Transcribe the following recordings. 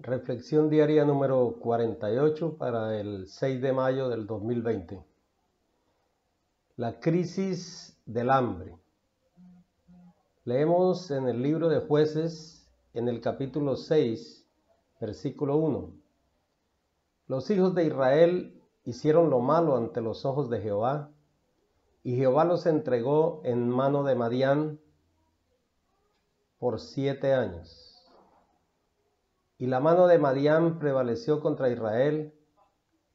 Reflexión diaria número 48 para el 6 de mayo del 2020. La crisis del hambre. Leemos en el libro de Jueces, en el capítulo 6, versículo 1. Los hijos de Israel hicieron lo malo ante los ojos de Jehová, y Jehová los entregó en mano de Madián por 7 años. Y la mano de Madián prevaleció contra Israel,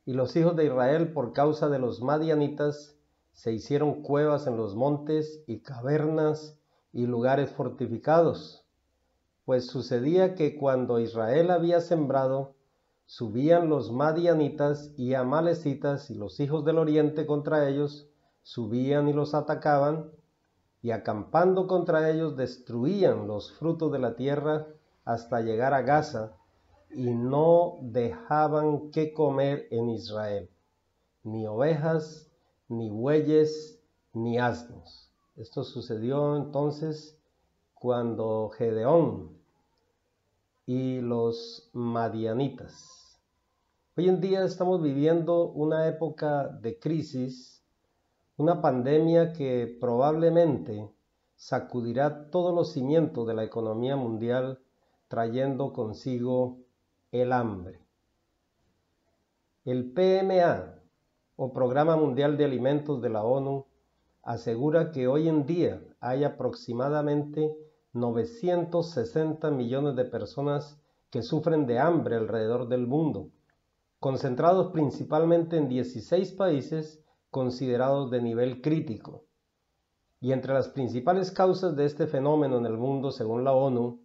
y los hijos de Israel, por causa de los madianitas, se hicieron cuevas en los montes y cavernas y lugares fortificados. Pues sucedía que cuando Israel había sembrado, subían los madianitas y amalecitas y los hijos del oriente contra ellos, subían y los atacaban, y acampando contra ellos destruían los frutos de la tierra hasta llegar a Gaza, y no dejaban que comer en Israel, ni ovejas, ni bueyes, ni asnos. Esto sucedió entonces cuando Gedeón y los madianitas. Hoy en día estamos viviendo una época de crisis, una pandemia que probablemente sacudirá todos los cimientos de la economía mundial, trayendo consigo el hambre. El PMA, o Programa Mundial de Alimentos de la ONU, asegura que hoy en día hay aproximadamente 960 millones de personas que sufren de hambre alrededor del mundo, concentrados principalmente en 16 países considerados de nivel crítico. Y entre las principales causas de este fenómeno en el mundo, según la ONU,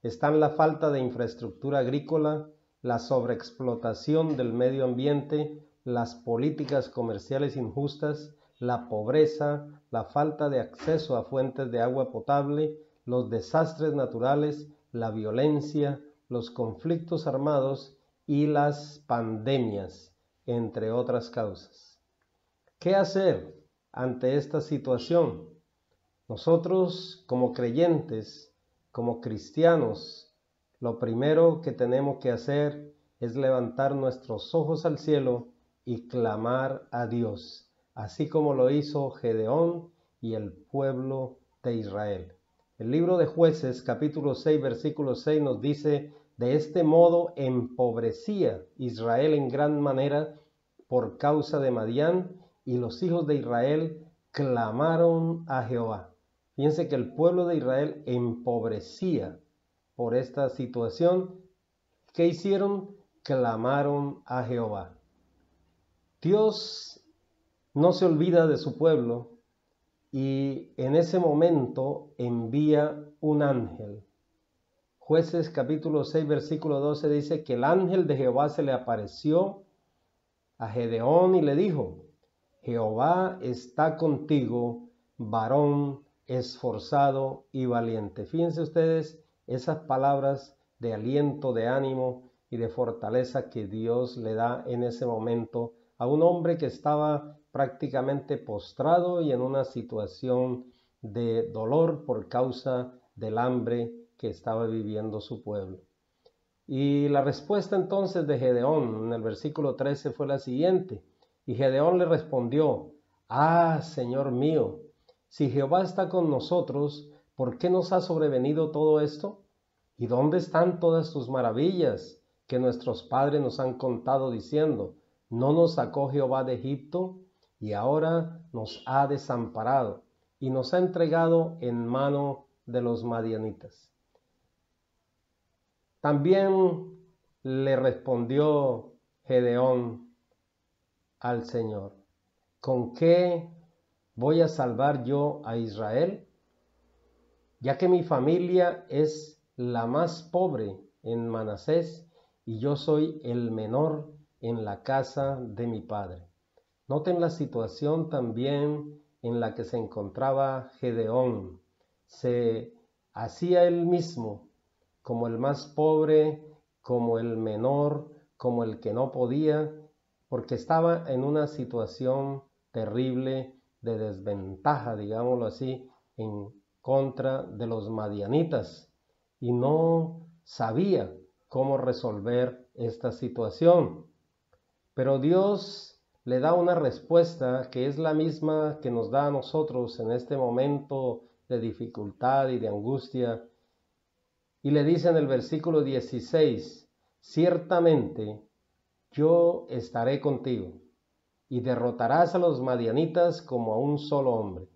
están la falta de infraestructura agrícola, la sobreexplotación del medio ambiente, las políticas comerciales injustas, la pobreza, la falta de acceso a fuentes de agua potable, los desastres naturales, la violencia, los conflictos armados y las pandemias, entre otras causas. ¿Qué hacer ante esta situación? Nosotros, como creyentes, como cristianos, lo primero que tenemos que hacer es levantar nuestros ojos al cielo y clamar a Dios, así como lo hizo Gedeón y el pueblo de Israel. El libro de Jueces, capítulo 6, versículo 6 nos dice: de este modo empobrecía Israel en gran manera por causa de Madián, y los hijos de Israel clamaron a Jehová. Fíjense que el pueblo de Israel empobrecía por esta situación. ¿Qué hicieron? Clamaron a Jehová. Dios no se olvida de su pueblo y en ese momento envía un ángel. Jueces capítulo 6 versículo 12 dice que el ángel de Jehová se le apareció a Gedeón y le dijo: Jehová está contigo, varón esforzado y valiente. Fíjense ustedes esas palabras de aliento, de ánimo y de fortaleza que Dios le da en ese momento a un hombre que estaba prácticamente postrado y en una situación de dolor por causa del hambre que estaba viviendo su pueblo. Y la respuesta entonces de Gedeón en el versículo 13 fue la siguiente: y Gedeón le respondió: Ah, Señor mío, si Jehová está con nosotros, ¿por qué nos ha sobrevenido todo esto? ¿Y dónde están todas tus maravillas que nuestros padres nos han contado diciendo: no nos sacó Jehová de Egipto? Y ahora nos ha desamparado y nos ha entregado en mano de los madianitas. También le respondió Gedeón al Señor: ¿con qué voy a salvar yo a Israel? Ya que mi familia es la más pobre en Manasés y yo soy el menor en la casa de mi padre. Noten la situación también en la que se encontraba Gedeón. Se hacía él mismo como el más pobre, como el menor, como el que no podía, porque estaba en una situación terrible de desventaja, digámoslo así, en contra de los madianitas, y no sabía cómo resolver esta situación. Pero Dios le da una respuesta que es la misma que nos da a nosotros en este momento de dificultad y de angustia. Y le dice en el versículo 16, ciertamente yo estaré contigo y derrotarás a los madianitas como a un solo hombre.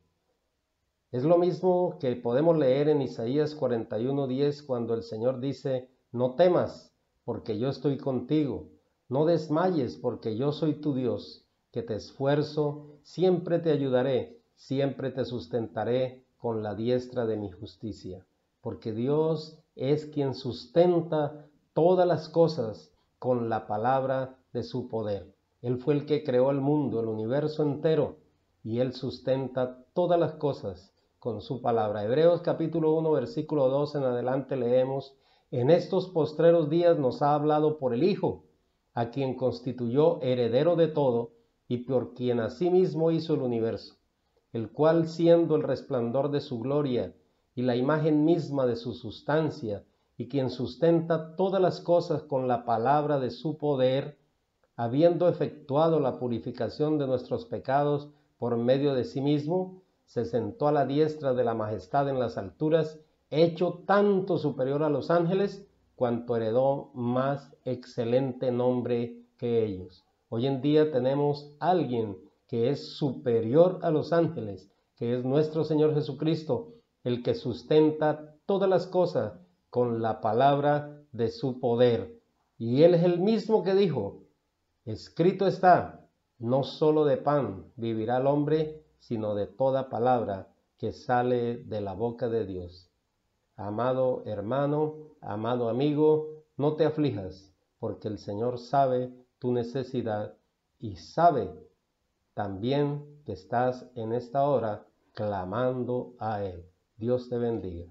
Es lo mismo que podemos leer en Isaías 41:10 cuando el Señor dice, no temas, porque yo estoy contigo, no desmayes, porque yo soy tu Dios, que te esfuerzo, siempre te ayudaré, siempre te sustentaré con la diestra de mi justicia, porque Dios es quien sustenta todas las cosas con la palabra de su poder. Él fue el que creó el mundo, el universo entero, y Él sustenta todas las cosas con su palabra. Hebreos capítulo 1, versículo 2 en adelante leemos, en estos postreros días nos ha hablado por el Hijo, a quien constituyó heredero de todo y por quien asimismo hizo el universo, el cual siendo el resplandor de su gloria y la imagen misma de su sustancia, y quien sustenta todas las cosas con la palabra de su poder, habiendo efectuado la purificación de nuestros pecados por medio de sí mismo, se sentó a la diestra de la majestad en las alturas, hecho tanto superior a los ángeles, cuanto heredó más excelente nombre que ellos. Hoy en día tenemos alguien que es superior a los ángeles, que es nuestro Señor Jesucristo, el que sustenta todas las cosas con la palabra de su poder. Y Él es el mismo que dijo, escrito está, no solo de pan vivirá el hombre, sino de toda palabra que sale de la boca de Dios. Amado hermano, amado amigo, no te aflijas, porque el Señor sabe tu necesidad y sabe también que estás en esta hora clamando a Él. Dios te bendiga.